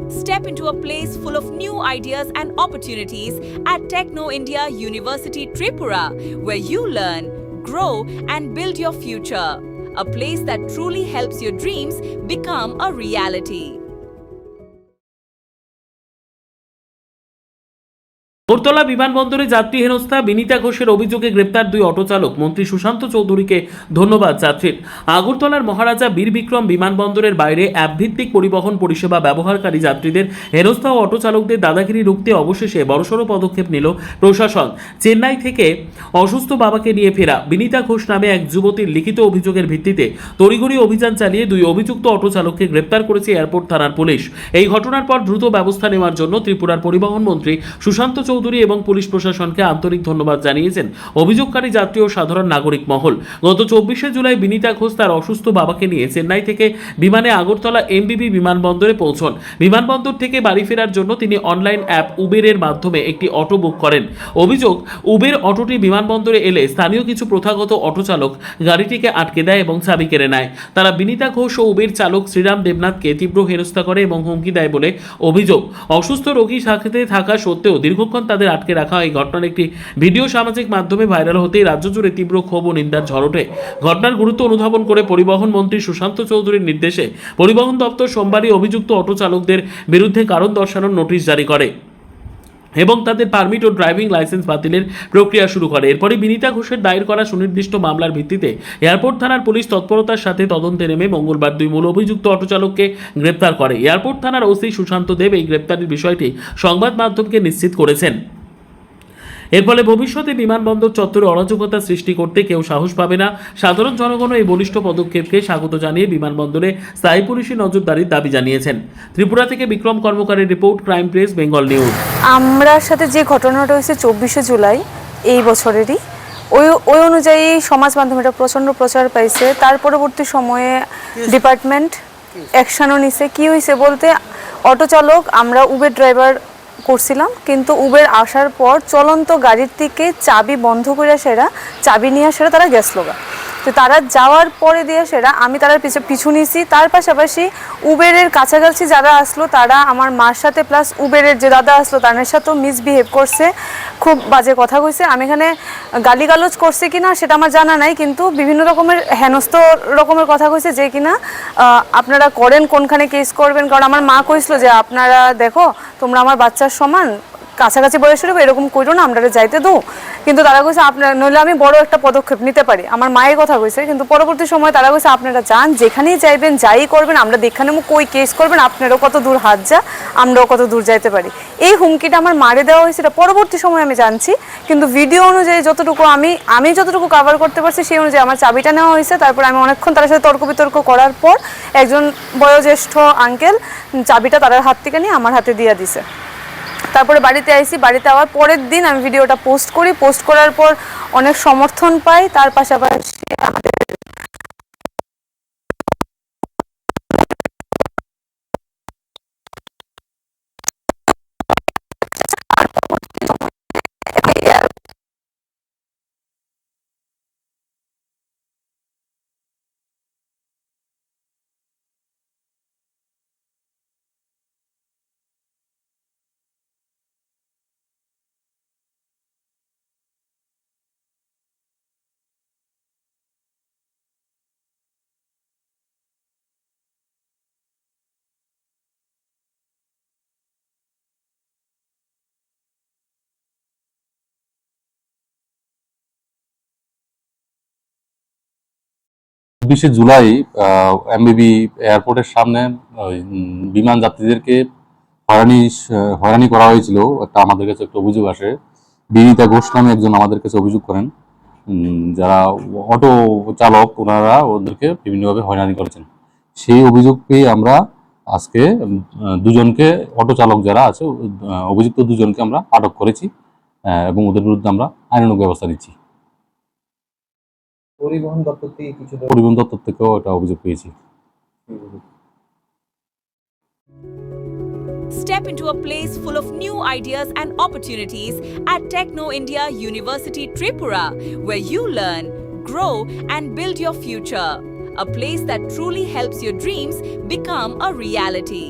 Step into a place full of new ideas and opportunities at Techno India University Tripura, where you learn, grow, and build your future. A place that truly helps your dreams become a reality. Agartala বিমানবন্দরে যাত্রী হেনস্থা বিনীতা ঘোষের অভিযোগে গ্রেপ্তার দুই auto চালক। মন্ত্রী সুশান্ত চৌধুরীকে ধন্যবাদ যাত্রীর। আগরতলার মহারাজা বীর বিক্রম বিমানবন্দরের বাইরে অ্যাপভিত্তিক পরিবহন পরিষেবা ব্যবহারকারী যাত্রীদের হেনস্থা ও অটো চালকদের দাদাগিরি রুখতে অবশেষে বড়সড় পদক্ষেপ নিল প্রশাসন। চেন্নাই থেকে অসুস্থ বাবাকে নিয়ে ফেরা বিনীতা ঘোষ নামে এক যুবতীর লিখিত অভিযোগের ভিত্তিতে তড়িঘড়ি অভিযান চালিয়ে দুই অভিযুক্ত অটো চালককে গ্রেপ্তার করেছে এয়ারপোর্ট থানার পুলিশ। এই ঘটনার পর দ্রুত ব্যবস্থা নেওয়ার জন্য ত্রিপুরার পরিবহন মন্ত্রী সুশান্ত চৌধুরী এবং পুলিশ প্রশাসনকে আন্তরিক ধন্যবাদ জানিয়েছেন অভিযোগকারী যাত্রী ও সাধারণ নাগরিক মহল। গত 24শে জুলাই বিনীতা ঘোষ তার অসুস্থ বাবাকে নিয়ে চেন্নাই থেকে বিমানে আগরতলা এমবিবি বিমানবন্দরে পৌঁছন। বিমানবন্দর থেকে বাড়ি ফেরার জন্য তিনি অনলাইন অ্যাপ উবেরের মাধ্যমে একটি অটো বুক করেন। অভিযোগ, উবের অটোটি বিমানবন্দরে এলে স্থানীয় কিছু প্রথাগত অটো চালক গাড়িটিকে আটকে দেয় এবং চাবি কেড়ে নেয়। তারা বিনীতা ঘোষ ও উবের চালক শ্রীরাম দেবনাথকে তীব্র হেনস্থা করে এবং হুমকি দেয় বলে অভিযোগ। অসুস্থ রোগী সাথে থাকা সত্ত্বেও দীর্ঘক্ষণ তাদের আটকে রাখা। এই ঘটনার একটি ভিডিও সামাজিক মাধ্যমে ভাইরাল হতেই রাজ্য জুড়ে তীব্র ক্ষোভ ও নিন্দার ঝড় ওঠে। ঘটনার গুরুত্ব অনুধাবন করে পরিবহন মন্ত্রী সুশান্ত চৌধুরীর নির্দেশে পরিবহন দপ্তর সোমবারই অভিযুক্ত অটো চালকদের বিরুদ্ধে কারণ দর্শানোর নোটিশ জারি করে এবং তাদের পারমিট ও ড্রাইভিং লাইসেন্স বাতিলের প্রক্রিয়া শুরু করে। এরপরই বিনীতা ঘোষের দায়ের করা সুনির্দিষ্ট মামলার ভিত্তিতে এয়ারপোর্ট থানার পুলিশ তৎপরতার সাথে তদন্তে নেমে মঙ্গলবার দুই মূল অভিযুক্ত অটো চালককে গ্রেপ্তার করে। এয়ারপোর্ট থানার ওসি সুশান্ত দেব এই গ্রেপ্তারের বিষয়টি সংবাদ মাধ্যমকে নিশ্চিত করেছেন। এর ফলে ভবিষ্যতে বিমানবন্দর চত্বরে অরাজকতা সৃষ্টি করতে কেউ সাহস পাবে না। সাধারণ জনগণও এই বলিষ্ঠ পদক্ষেপকে স্বাগত জানিয়ে বিমানবন্দরে স্থায়ী পুলিশি নজরদারির দাবি জানিয়েছেন। ত্রিপুরা থেকে বিক্রম কর্মকারের report, crime press, Bengal news. আমরার সাথে যে ঘটনাটা হয়েছে 24শে জুলাই এই বছরেরই, ওই অনুযায়ী সমাজ মাধ্যমে এটা প্রচণ্ড প্রচার পাইছে। তার পরবর্তী সময়ে ডিপার্টমেন্ট অ্যাকশনও নিছে। কি হয়েছে বলতে, অটো চালক আমরা উবের ড্রাইভার করছিলাম, কিন্তু উবের আসার পর চলন্ত গাড়ির থেকে চাবি বন্ধ করে সেরা চাবি নিয়ে সেরা তারা গেছিল। তো তারা যাওয়ার পরে দিয়ে সেরা আমি তার পিছু নিয়েছি। তার পাশাপাশি উবেরের কাছাকাছি যারা আসলো তারা আমার মার সাথে প্লাস উবেরের যে দাদা আসলো তাদের সাথেও মিসবিহেভ করছে, খুব বাজে কথা কইছে। আমি এখানে গালিগালোজ করছে কিনা সেটা আমার জানা নাই, কিন্তু বিভিন্ন রকমের হেনস্থ রকমের কথা কইছে যে কিনা আপনারা করেন, কোনখানে কেস করবেন। কারণ আমার মা কইছিল যে আপনারা দেখো তোমরা আমার বাচ্চার সমান, কাছাকাছি বয়সের এরকম করো না, আমরা যাইতে দো। কিন্তু তারা কইছে আপনার নইলে আমি বড় একটা পদক্ষেপ নিতে পারি, আমার মায়ের কথা কইছে। কিন্তু পরবর্তী সময় তারা কইছে আপনারা যান, যেখানেই যাইবেন যাই করবেন, আমরা দেখানে কই কেস করবেন, আপনারাও কত দূর হাত যা, আমরাও কত দূর যাইতে পারি। এই হুমকিটা আমার মারে দেওয়া হয়েছিল, পরবর্তী সময় আমি জানছি। কিন্তু ভিডিও অনুযায়ী যতটুকু আমি যতটুকু কভার করতে পারছি সেই অনুযায়ী আমার চাবিটা নেওয়া হয়েছে। তারপর আমি অনেকক্ষণ তার সাথে তর্ক বিতর্ক করার পর একজন বয়োজ্যেষ্ঠ আঙ্কেল চাবিটা তার হাত থেকে নিয়ে আমার হাতে দিয়ে দিছে। তারপরে বাড়িতে আইসি, বাড়িতে আওয়ার পরের দিন আমি ভিডিওটা পোস্ট করি। পোস্ট করার পর অনেক সমর্থন পাই। তার পাশাপাশি আমাদের চব্বিশে জুলাই এমবিবি এয়ারপোর্টের সামনে বিমান যাত্রীদেরকে হয়রানি করা হয়েছিল। আমাদের কাছে একটা অভিযোগ আসে। বিনীতা ঘোষ নামে একজন আমাদের কাছে অভিযোগ করেন, যারা অটো চালক ওনারা ওদেরকে বিভিন্নভাবে হয়রানি করেছেন। সেই অভিযোগ পেয়ে আমরা আজকে দুজনকে, অটো চালক যারা আছে অভিযুক্ত দুজনকে আমরা আটক করেছি এবং ওদের বিরুদ্ধে আমরা আইনানুগ ব্যবস্থা নিচ্ছি। পরিবহন দপ্তর থেকেও এটা অভিযোগ পেয়েছি। Step into a place full of new ideas and opportunities at Techno India University Tripura, where you learn, grow, and build your future. A place that truly helps your dreams become a reality.